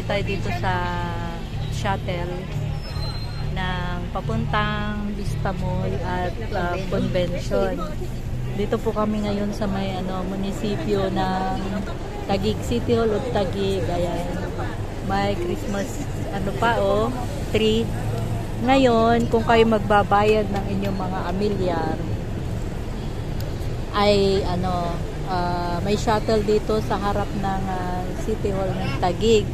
tayo dito sa shuttle ng papuntang Vista Mall at Convention. Dito po kami ngayon sa may munisipyo ng Taguig, City Hall of Taguig. Ayan. May Christmas tree. Ngayon, kung kayo magbabayad ng inyong mga amilyar, ay may shuttle dito sa harap ng City Hall ng Taguig.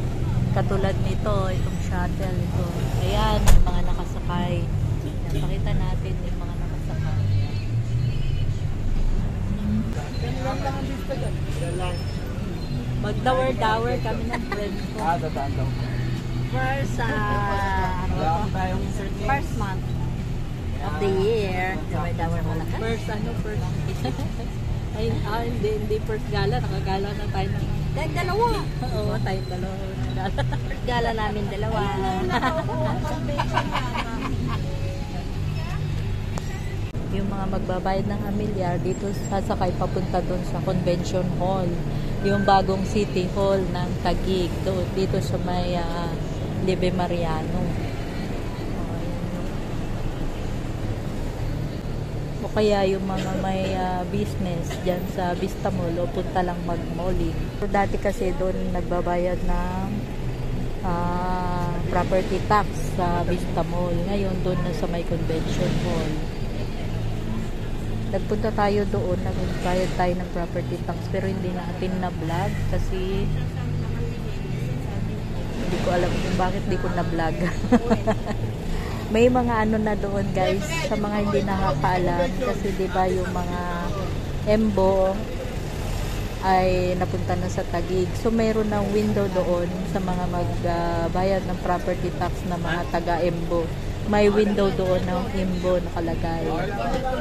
Katulad nito, itong shuttle ito. Ayan, yung mga nakasakay. Ayan, pakita natin yung mga nakasakay. Magdawar-dawar kami ng friend ko. First month of the year. Dawar-dawar mo na ka? First. Ay, hindi first gala. Nakagala na tayo ng... Tayong dalawa. Oo, tayong dalawa. Gala namin dalawa. Yung mga magbabayad ng amilyar, dito sasakay papunta doon sa Convention Hall. Yung bagong City Hall ng Taguig. Dito sa may Libe Mariano. O kaya yung mga may business dyan sa Vista Mall o punta lang mag-malling. So, dati kasi doon nagbabayad ng property tax sa Vista Mall. Ngayon doon na sa may Convention Hall. Nagpunta tayo doon, nagbayad tayo ng property tax pero hindi natin na-vlog kasi hindi ko alam kung bakit di ko na-vlog. May mga na doon guys, sa mga hindi nakakaalam kasi diba yung mga Embo ay napunta na sa Taguig. So mayroon ng window doon sa mga magbayad ng property tax na mga taga-Embo. May window doon ng Embo nakalagay.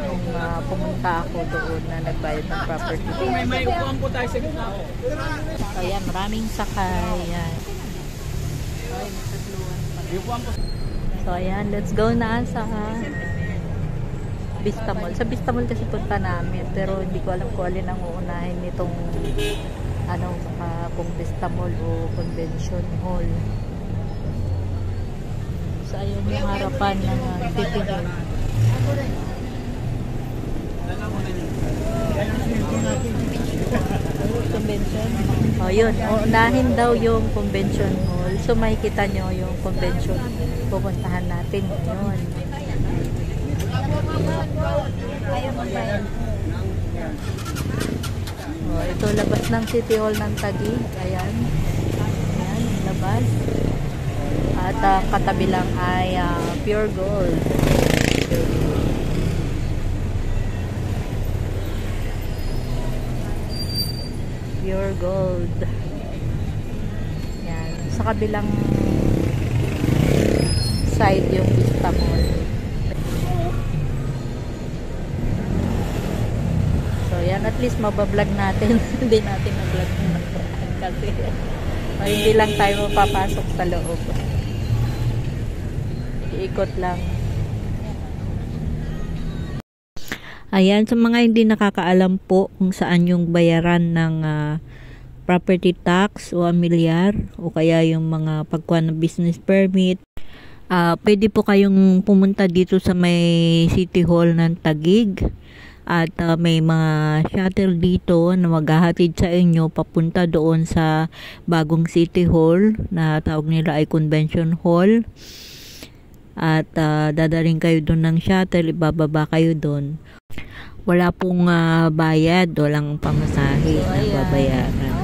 Nung pumunta ako doon na nagbayad ng property tax. May upuan po tayo sa gitna. So yan, maraming sakay. Yan. So ayan, let's go na sa Vista Mall. Sa Vista Mall kasi punta namin pero hindi ko alam kung alin ang uunahin nitong kung Vista Mall o Convention Hall. So ayun yung harapan ng City Hall. Convention. O yun, unahin daw yung Convention Hall. So makikita nyo yung convention. Pupuntahan natin ngayon. O, ito labas ng City Hall ng Taguig. Ayan. Ayan, labas. At katabi lang ay Pure Gold. Pure Gold. Yan. Sa kabilang side yung Vista Mall. So yan, at least mabablog natin. Hindi natin na-vlog kasi hindi lang tayo mapapasok sa loob. Iikot lang. Ayan, sa mga hindi nakakaalam po kung saan yung bayaran ng property tax o amilyar o kaya yung mga pagkuha ng business permit, pwede po kayong pumunta dito sa may City Hall ng Taguig at may mga shuttle dito na maghahatid sa inyo papunta doon sa bagong City Hall na tawag nila ay Convention Hall. At dadaling kayo doon ng shuttle, ibababa kayo doon. Wala pong bayad, walang pamasahe na babayaran.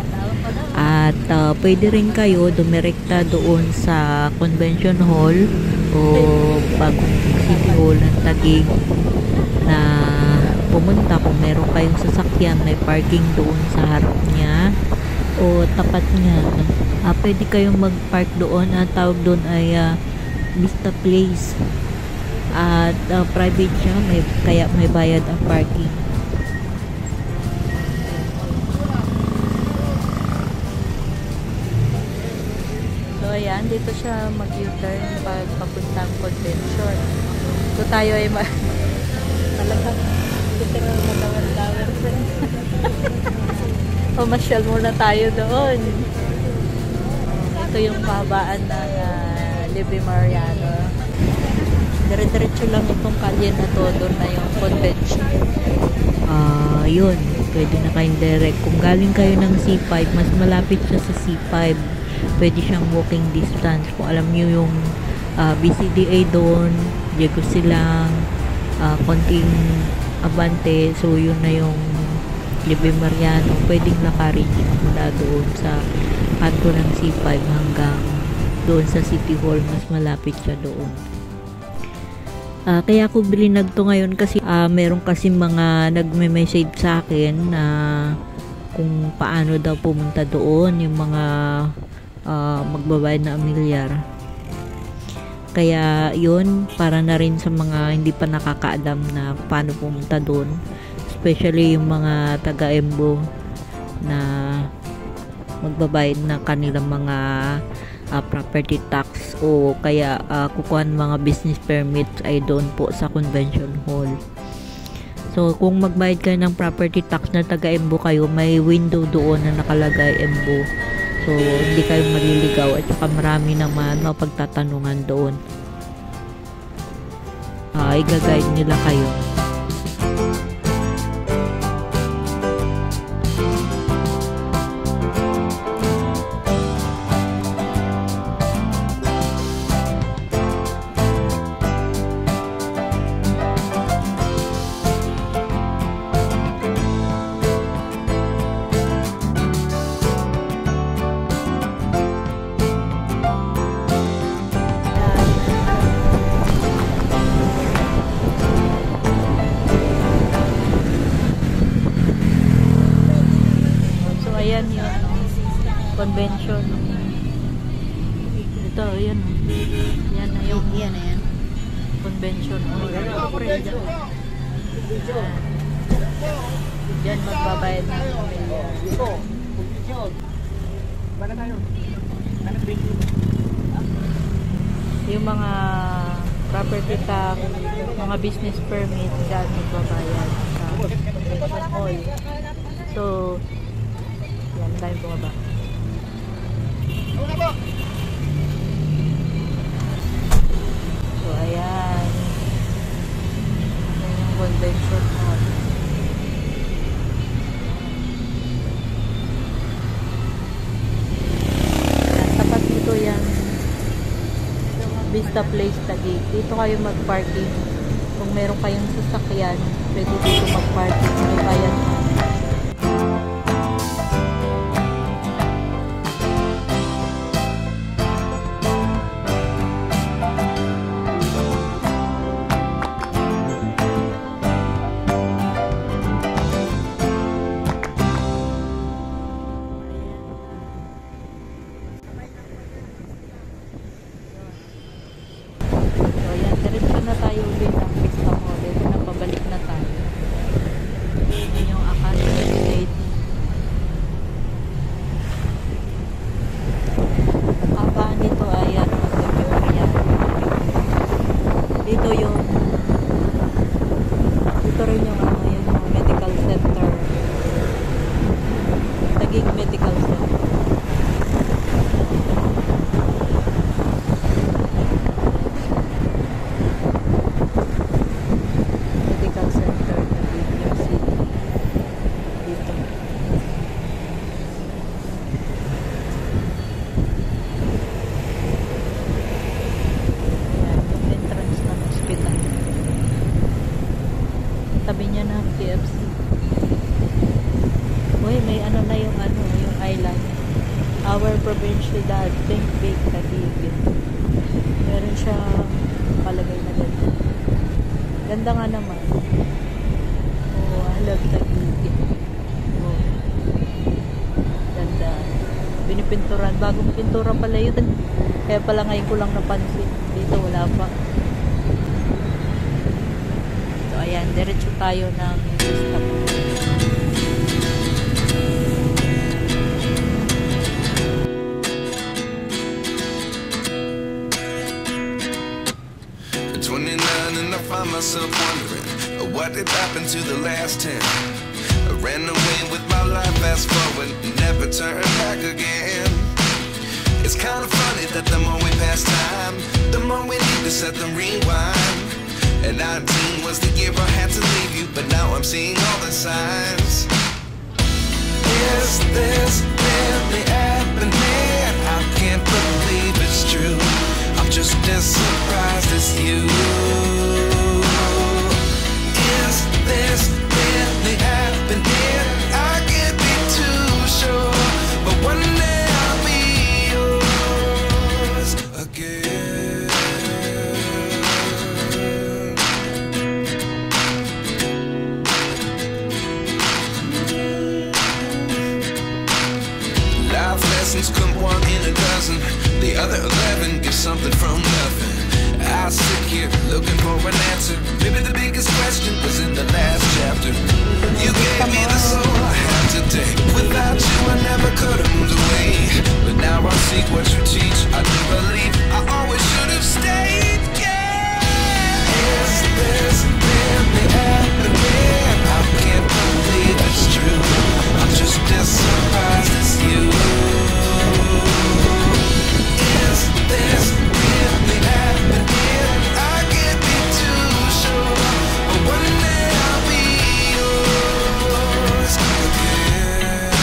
At pwede rin kayo dumirekta doon sa Convention Hall o bagong City Hall ng Taguig na pumunta kung meron kayong sasakyan, may parking doon sa harap niya o tapat niya. Pwede kayong mag-park doon. Ang tawag doon ay Vista Place. At private siya, kaya may bayad ang parking. So ayan, dito siya mag-U-turn pag papuntang Convention. So tayo ay talagang literal na dawar-dawar. Pamasyal muna tayo doon. Ito ito yung kahabaan ng Libre Mariano. Dire-diretso lang itong kalye na to, doon na yung convention. Yun, pwede na kayong direct. Kung galing kayo ng C5, mas malapit siya sa C5. Pwede siyang walking distance. Kung alam nyo yung BCDA doon, Diego Silang, konting Abante, so yun na yung Libre Mariano. Pwedeng lakarin mula doon sa kanto ng C5 hanggang doon sa City Hall. Mas malapit siya doon. Kaya ako bilinag to ngayon kasi meron kasi mga nagme-message sa akin na kung paano daw pumunta doon yung mga magbabayad na amilyar. Kaya yun, para na rin sa mga hindi pa nakakaalam na paano pumunta doon, especially yung mga taga-Embo na magbabayad na kanilang mga property tax o kaya kukuha ng mga business permits ay doon po sa convention hall. So kung magbayad kayo ng property tax na taga-Embo kayo, may window doon na nakalagay Embo. So hindi kayo maliligaw at saka marami naman mapagtatanungan doon. I-guide nila kayo. Ayan yung convention. Ito, ayan. Yan na yung convention. Diyan magbabayad ng yung mga property tax, mga business permit, diyan magbabayad sa hall. So, yan, tayo bumaba. So, ayan. Ayan yung convention hall. Yan, tapat nito yan. Vista Place Taguig. Dito kayo mag-parking. Kung meron kayong sasakyan, pwede dito mag-parking. May bayad na. Na tayo ulit ng Vista Mall. Ito na, pabalik na tayo. Yan yung Academy Estate. Abaan nito ay dito yung dito rin yung yung medical center. Taguig Medical Center. Tabi niya ng KFC. Uy, may ano na yung island. Our Provincialidad, Think Big Taguig. Meron siya palagay na ganda. Ganda nga naman. Oh, I love Taguig. Oh. Ganda. Binipinturan. Bagong pintura pala yun. Kaya pala ngayon ko lang napansin. Dito wala pa. Ayan, diretso tayo ng Vista Mall. At 29 and I find myself wondering what did happen to the last 10. I ran away with my life, fast forward, never turn back again. It's kind of that the more we pass time, the more we need to set the rewind. And 19 was the year I had to leave you, but now I'm seeing all the signs. Is this really happening? I can't believe it's true. I'm just as surprised as you. Is this really happening? I can't be too sure, but one day I'll be yours again. Life lessons come one in a dozen. The other 11 give something from nothing. I sit here looking for an answer. Maybe the biggest question was in the last chapter. You gave me the soul I have today. Without you I never could have moved away. But now I see what you teach. I do believe I always should have stayed. Yeah. Is this really happening? I can't believe it's true. I'm just as surprised as you. Is this really happening? I can't be too sure, but one day I'll be yours again.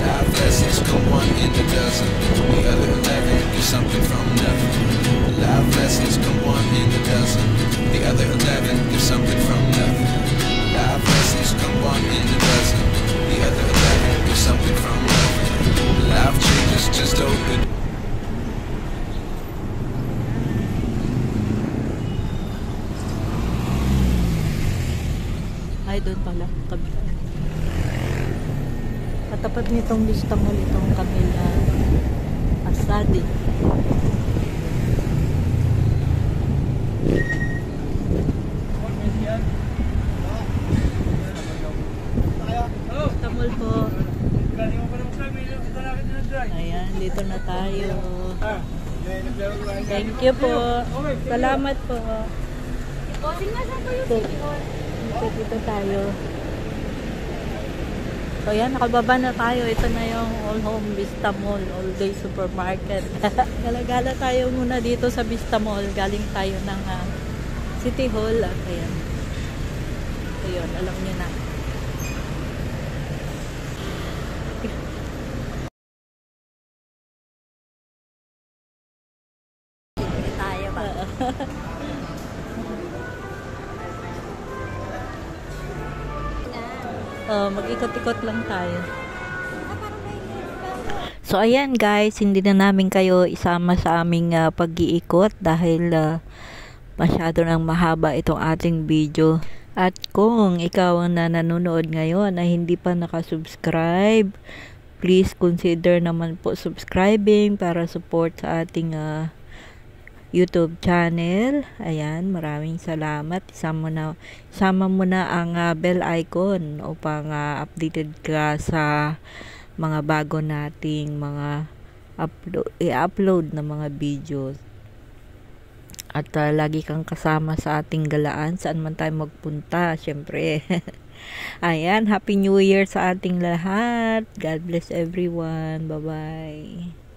Life lessons come one in a dozen. The other 11 give something from nothing. Life lessons come one in a dozen. The other 11 give something from nothing. Life lessons come one in a dozen. The other 11 give something from nothing. Life changes just open. Ay, doon pala. Kabila. Katapat nitong Vista Mall itong Camila Asadi. Vista Mall po. Ayan, dito na tayo. Thank you po. Salamat po. Dito tayo. So yan, nakababa na tayo. Ito na yung All Home Vista Mall, All Day Supermarket. Galagala tayo muna dito sa Vista Mall. Galing tayo ng City Hall. At ayan. Ayun, alam niyo na. Tayo ba? Mag-ikot-ikot lang tayo. So ayan guys, hindi na namin kayo isama sa aming pag-iikot dahil masyado nang mahaba itong ating video. At kung ikaw ang nanonood ngayon na hindi pa nakasubscribe, please consider naman po subscribing para support sa ating YouTube channel. Ayan, maraming salamat. Isama mo na ang bell icon upang updated ka sa mga bago nating mga i-upload na mga videos. At lagi kang kasama sa ating galaan saan man tayo magpunta, syempre. Ayan, Happy New Year sa ating lahat. God bless everyone. Bye-bye.